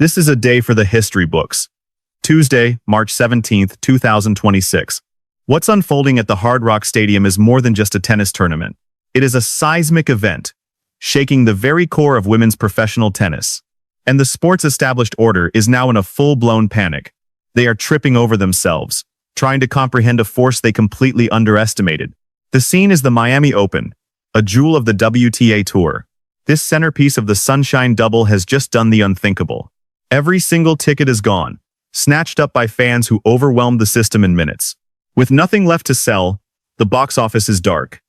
This is a day for the history books. Tuesday, March 17th, 2026. What's unfolding at the Hard Rock Stadium is more than just a tennis tournament. It is a seismic event, shaking the very core of women's professional tennis. And the sport's established order is now in a full-blown panic. They are tripping over themselves, trying to comprehend a force they completely underestimated. The scene is the Miami Open, a jewel of the WTA Tour. This centerpiece of the Sunshine Double has just done the unthinkable. Every single ticket is gone, snatched up by fans who overwhelmed the system in minutes. With nothing left to sell, the box office is dark.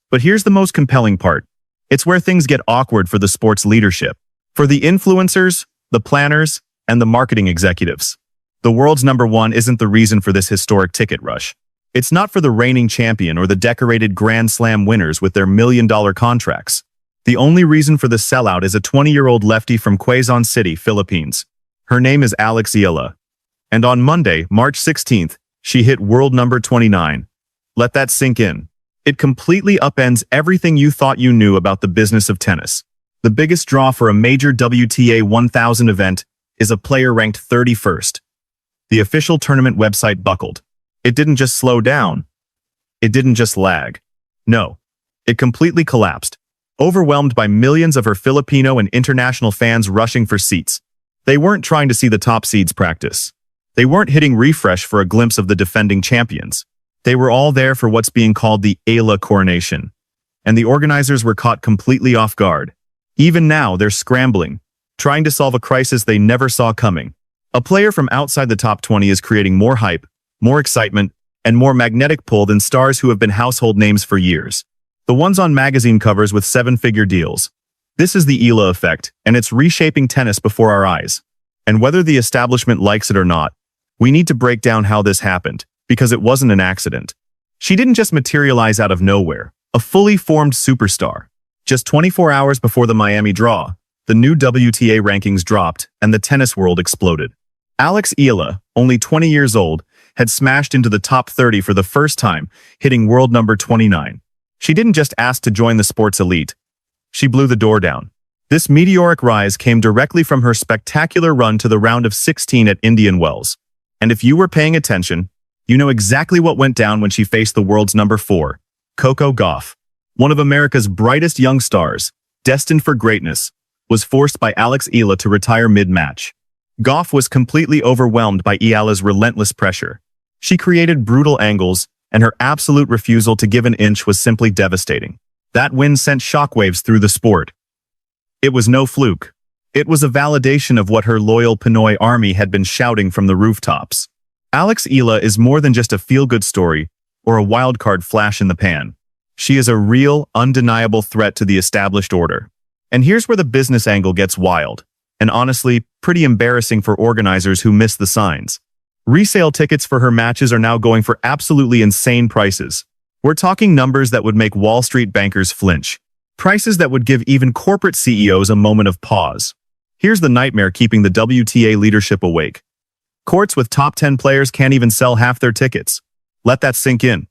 But here's the most compelling part. It's where things get awkward for the sport's leadership. For the influencers, the planners, and the marketing executives. The world's number one isn't the reason for this historic ticket rush. It's not for the reigning champion or the decorated Grand Slam winners with their million-dollar contracts. The only reason for the sellout is a 20-year-old lefty from Quezon City, Philippines. Her name is Eala. And on Monday, March 16th, she hit world number 29. Let that sink in. It completely upends everything you thought you knew about the business of tennis. The biggest draw for a major WTA 1000 event is a player ranked 31st. The official tournament website buckled. It didn't just slow down. It didn't just lag. No, it completely collapsed, overwhelmed by millions of her Filipino and international fans rushing for seats. They weren't trying to see the top seeds practice. They weren't hitting refresh for a glimpse of the defending champions. They were all there for what's being called the Eala coronation. And the organizers were caught completely off guard. Even now, they're scrambling, trying to solve a crisis they never saw coming. A player from outside the top 20 is creating more hype, more excitement, and more magnetic pull than stars who have been household names for years. The ones on magazine covers with seven-figure deals. This is the Eala Effect, and it's reshaping tennis before our eyes. And whether the establishment likes it or not, we need to break down how this happened, because it wasn't an accident. She didn't just materialize out of nowhere, a fully formed superstar. Just 24 hours before the Miami draw, the new WTA rankings dropped and the tennis world exploded. Eala, only 20 years old, had smashed into the top 30 for the first time, hitting world number 29. She didn't just ask to join the sports elite. She blew the door down. This meteoric rise came directly from her spectacular run to the round of 16 at Indian Wells. And if you were paying attention, you know exactly what went down when she faced the world's number 4, Coco Gauff. One of America's brightest young stars, destined for greatness, was forced by Eala to retire mid-match. Gauff was completely overwhelmed by Eala's relentless pressure. She created brutal angles, and her absolute refusal to give an inch was simply devastating. That win sent shockwaves through the sport. It was no fluke. It was a validation of what her loyal Pinoy Army had been shouting from the rooftops. Eala is more than just a feel-good story or a wildcard flash in the pan. She is a real, undeniable threat to the established order. And here's where the business angle gets wild, and honestly, pretty embarrassing for organizers who miss the signs. Resale tickets for her matches are now going for absolutely insane prices. We're talking numbers that would make Wall Street bankers flinch. Prices that would give even corporate CEOs a moment of pause. Here's the nightmare keeping the WTA leadership awake. Courts with top 10 players can't even sell half their tickets. Let that sink in.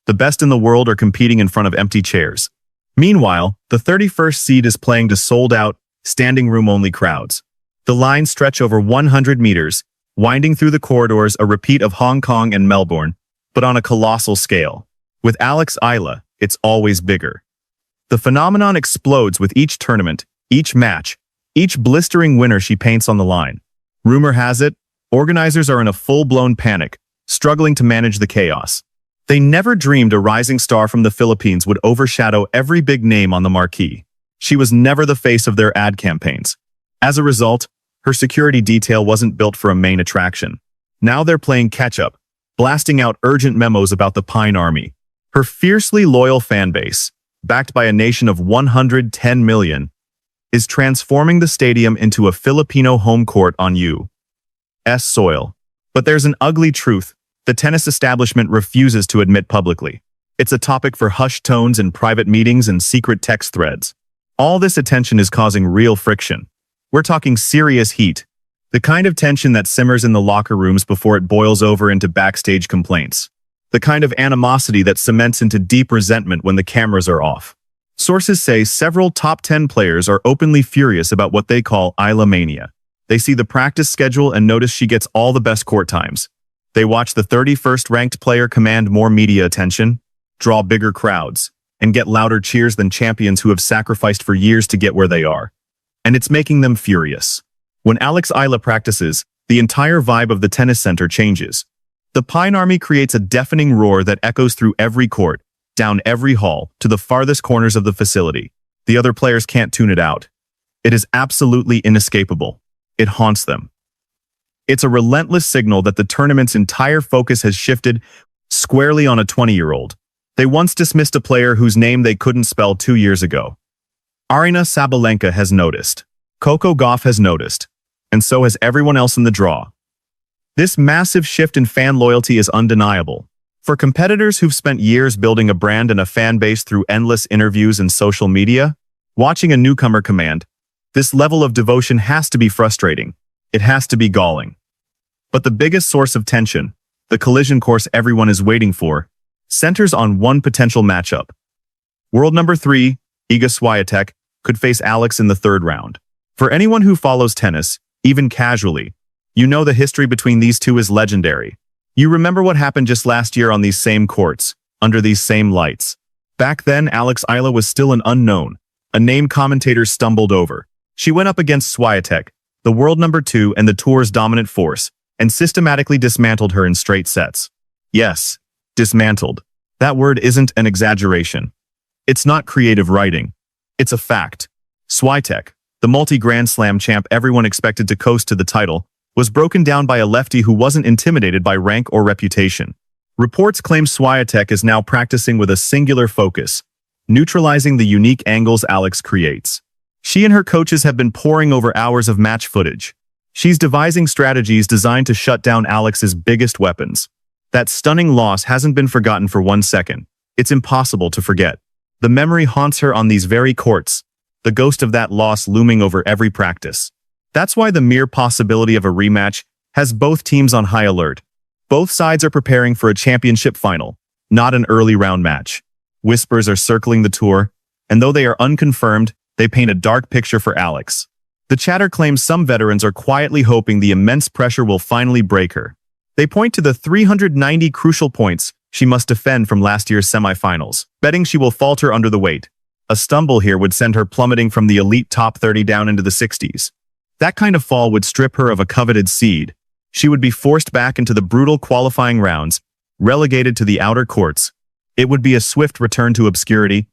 The best in the world are competing in front of empty chairs. Meanwhile, the 31st seed is playing to sold-out, standing-room-only crowds. The lines stretch over 100 meters, winding through the corridors, a repeat of Hong Kong and Melbourne, but on a colossal scale. With Eala, it's always bigger. The phenomenon explodes with each tournament, each match, each blistering winner she paints on the line. Rumor has it, organizers are in a full-blown panic, struggling to manage the chaos. They never dreamed a rising star from the Philippines would overshadow every big name on the marquee. She was never the face of their ad campaigns. As a result, her security detail wasn't built for a main attraction. Now they're playing catch-up, blasting out urgent memos about the Pinoy Army. Her fiercely loyal fan base, backed by a nation of 110 million, is transforming the stadium into a Filipino home court on U.S. soil. But there's an ugly truth the tennis establishment refuses to admit publicly. It's a topic for hushed tones in private meetings and secret text threads. All this attention is causing real friction. We're talking serious heat, the kind of tension that simmers in the locker rooms before it boils over into backstage complaints, the kind of animosity that cements into deep resentment when the cameras are off. Sources say several top 10 players are openly furious about what they call Eala mania. They see the practice schedule and notice she gets all the best court times. They watch the 31st ranked player command more media attention, draw bigger crowds, and get louder cheers than champions who have sacrificed for years to get where they are. And it's making them furious. When Eala practices, the entire vibe of the tennis center changes. The Pinoy Army creates a deafening roar that echoes through every court, down every hall, to the farthest corners of the facility. The other players can't tune it out. It is absolutely inescapable. It haunts them. It's a relentless signal that the tournament's entire focus has shifted squarely on a 20-year-old. They once dismissed a player whose name they couldn't spell 2 years ago. Aryna Sabalenka has noticed. Coco Gauff has noticed. And so has everyone else in the draw. This massive shift in fan loyalty is undeniable. For competitors who've spent years building a brand and a fan base through endless interviews and social media, watching a newcomer command, this level of devotion has to be frustrating. It has to be galling. But the biggest source of tension, the collision course everyone is waiting for, centers on one potential matchup. World number 3, Iga Swiatek, could face Alex in the third round. For anyone who follows tennis, even casually, you know the history between these two is legendary. You remember what happened just last year on these same courts, under these same lights. Back then, Eala was still an unknown, a name commentators stumbled over. She went up against Swiatek, the world number 2 and the tour's dominant force, and systematically dismantled her in straight sets. Yes, dismantled. That word isn't an exaggeration. It's not creative writing. It's a fact. Swiatek, the multi-Grand Slam champ everyone expected to coast to the title, was broken down by a lefty who wasn't intimidated by rank or reputation. Reports claim Swiatek is now practicing with a singular focus, neutralizing the unique angles Alex creates. She and her coaches have been poring over hours of match footage. She's devising strategies designed to shut down Alex's biggest weapons. That stunning loss hasn't been forgotten for 1 second. It's impossible to forget. The memory haunts her on these very courts, the ghost of that loss looming over every practice. That's why the mere possibility of a rematch has both teams on high alert. Both sides are preparing for a championship final, not an early round match. Whispers are circling the tour, and though they are unconfirmed, they paint a dark picture for Alex. The chatter claims some veterans are quietly hoping the immense pressure will finally break her. They point to the 390 crucial points she must defend from last year's semifinals, betting she will falter under the weight. A stumble here would send her plummeting from the elite top 30 down into the 60s. That kind of fall would strip her of a coveted seed. She would be forced back into the brutal qualifying rounds, relegated to the outer courts. It would be a swift return to obscurity.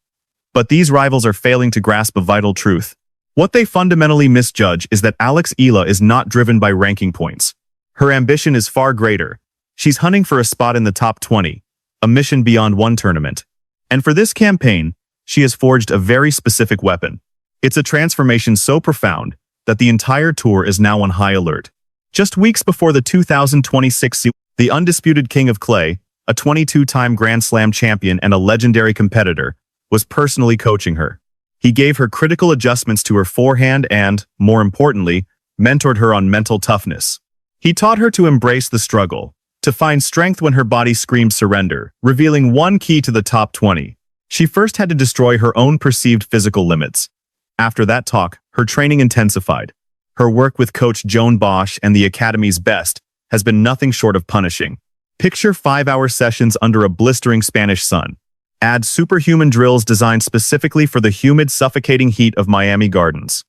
But these rivals are failing to grasp a vital truth. What they fundamentally misjudge is that Eala is not driven by ranking points. Her ambition is far greater. She's hunting for a spot in the top 20, a mission beyond one tournament. And for this campaign, she has forged a very specific weapon. It's a transformation so profound that the entire tour is now on high alert. Just weeks before the 2026 season, the undisputed king of clay, a 22-time Grand Slam champion and a legendary competitor, was personally coaching her. He gave her critical adjustments to her forehand and, more importantly, mentored her on mental toughness. He taught her to embrace the struggle, to find strength when her body screamed surrender, revealing one key to the top 20. She first had to destroy her own perceived physical limits. After that talk, her training intensified. Her work with coach Joan Bosch and the Academy's best has been nothing short of punishing. Picture 5-hour sessions under a blistering Spanish sun. Add superhuman drills designed specifically for the humid, suffocating heat of Miami Gardens.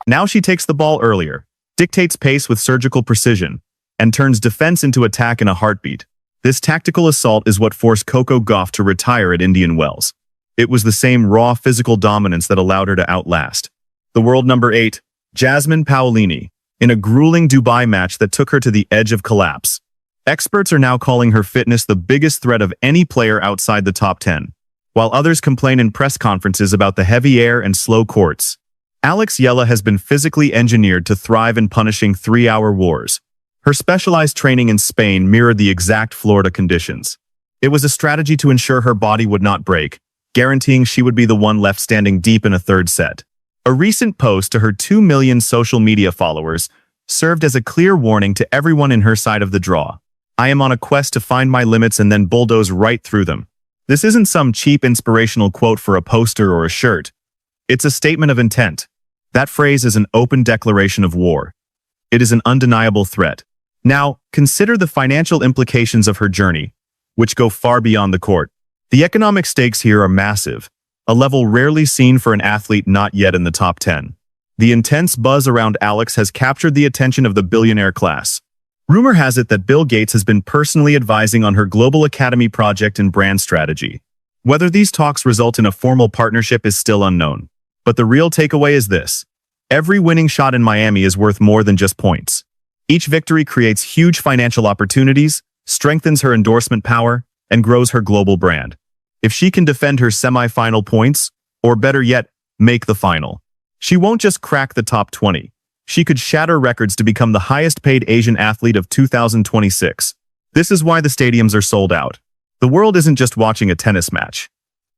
Now she takes the ball earlier, dictates pace with surgical precision, and turns defense into attack in a heartbeat. This tactical assault is what forced Coco Gauff to retire at Indian Wells. It was the same raw physical dominance that allowed her to outlast the world number 8, Jasmine Paolini, in a grueling Dubai match that took her to the edge of collapse. Experts are now calling her fitness the biggest threat of any player outside the top 10. While others complain in press conferences about the heavy air and slow courts, Eala has been physically engineered to thrive in punishing 3-hour wars. Her specialized training in Spain mirrored the exact Florida conditions. It was a strategy to ensure her body would not break, guaranteeing she would be the one left standing deep in a third set. A recent post to her 2 million social media followers served as a clear warning to everyone in her side of the draw. I am on a quest to find my limits and then bulldoze right through them. This isn't some cheap inspirational quote for a poster or a shirt. It's a statement of intent. That phrase is an open declaration of war. It is an undeniable threat. Now, consider the financial implications of her journey, which go far beyond the court. The economic stakes here are massive, a level rarely seen for an athlete not yet in the top 10. The intense buzz around Alex has captured the attention of the billionaire class. Rumor has it that Bill Gates has been personally advising on her Global Academy project and brand strategy. Whether these talks result in a formal partnership is still unknown. But the real takeaway is this: every winning shot in Miami is worth more than just points. Each victory creates huge financial opportunities, strengthens her endorsement power, and grows her global brand. If she can defend her semi-final points, or better yet, make the final, she won't just crack the top 20. She could shatter records to become the highest-paid Asian athlete of 2026. This is why the stadiums are sold out. The world isn't just watching a tennis match.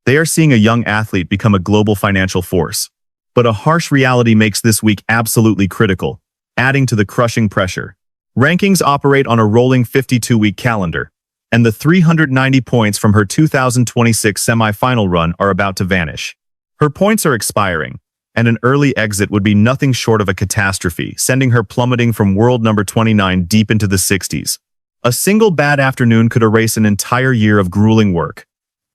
They are seeing a young athlete become a global financial force. But a harsh reality makes this week absolutely critical, adding to the crushing pressure. Rankings operate on a rolling 52-week calendar, and the 390 points from her 2026 semi-final run are about to vanish. Her points are expiring, and an early exit would be nothing short of a catastrophe, sending her plummeting from world number 29 deep into the 60s. A single bad afternoon could erase an entire year of grueling work.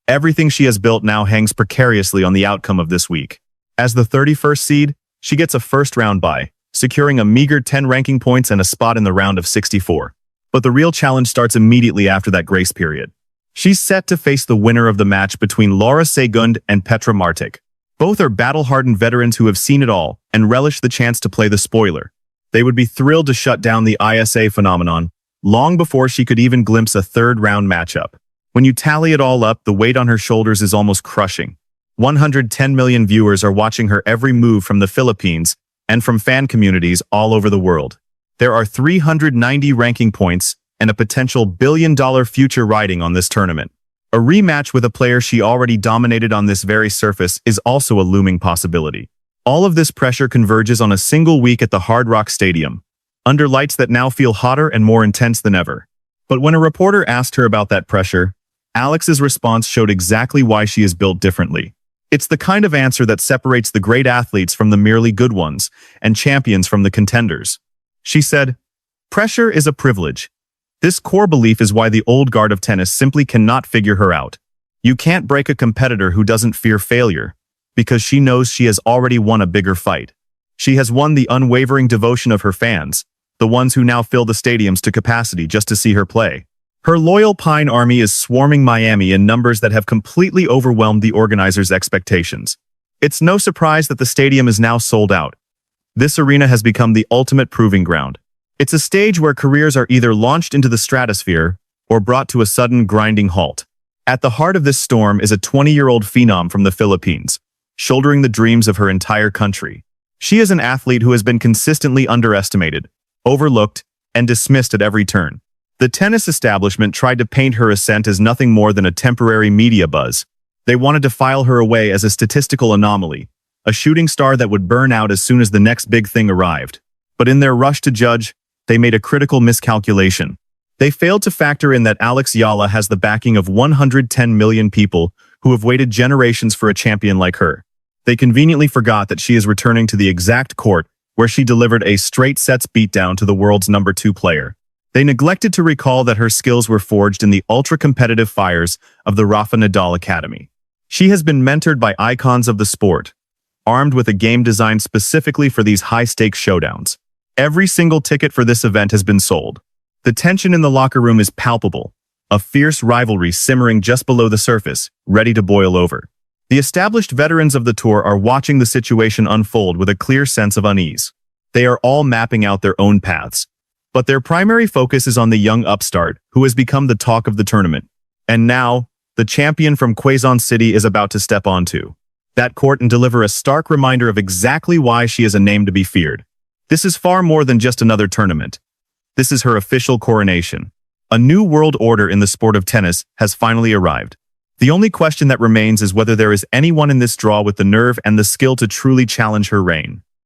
Everything she has built now hangs precariously on the outcome of this week. As the 31st seed, she gets a first-round bye, securing a meager 10 ranking points and a spot in the round of 64. But the real challenge starts immediately after that grace period. She's set to face the winner of the match between Laura Segund and Petra Martic. Both are battle-hardened veterans who have seen it all and relish the chance to play the spoiler. They would be thrilled to shut down the ISA phenomenon long before she could even glimpse a third-round matchup. When you tally it all up, the weight on her shoulders is almost crushing. 110 million viewers are watching her every move from the Philippines and from fan communities all over the world. There are 390 ranking points and a potential billion-dollar future riding on this tournament. A rematch with a player she already dominated on this very surface is also a looming possibility. All of this pressure converges on a single week at the Hard Rock Stadium, under lights that now feel hotter and more intense than ever. But when a reporter asked her about that pressure, Alex's response showed exactly why she is built differently. It's the kind of answer that separates the great athletes from the merely good ones, and champions from the contenders. She said, "Pressure is a privilege. This core belief is why the old guard of tennis simply cannot figure her out. You can't break a competitor who doesn't fear failure, because she knows she has already won a bigger fight. She has won the unwavering devotion of her fans, the ones who now fill the stadiums to capacity just to see her play. Her loyal Pine Army is swarming Miami in numbers that have completely overwhelmed the organizers' expectations. It's no surprise that the stadium is now sold out. This arena has become the ultimate proving ground. It's a stage where careers are either launched into the stratosphere or brought to a sudden grinding halt. At the heart of this storm is a 20-year-old phenom from the Philippines, shouldering the dreams of her entire country. She is an athlete who has been consistently underestimated, overlooked, and dismissed at every turn. The tennis establishment tried to paint her ascent as nothing more than a temporary media buzz. They wanted to file her away as a statistical anomaly, a shooting star that would burn out as soon as the next big thing arrived. But in their rush to judge, they made a critical miscalculation. They failed to factor in that Alex Eala has the backing of 110 million people who have waited generations for a champion like her. They conveniently forgot that she is returning to the exact court where she delivered a straight sets beatdown to the world's number 2 player. They neglected to recall that her skills were forged in the ultra-competitive fires of the Rafael Nadal Academy. She has been mentored by icons of the sport, armed with a game designed specifically for these high-stakes showdowns. Every single ticket for this event has been sold. The tension in the locker room is palpable, a fierce rivalry simmering just below the surface, ready to boil over. The established veterans of the tour are watching the situation unfold with a clear sense of unease. They are all mapping out their own paths, but their primary focus is on the young upstart who has become the talk of the tournament. And now, the champion from Quezon City is about to step onto that court and deliver a stark reminder of exactly why she is a name to be feared. This is far more than just another tournament. This is her official coronation. A new world order in the sport of tennis has finally arrived. The only question that remains is whether there is anyone in this draw with the nerve and the skill to truly challenge her reign.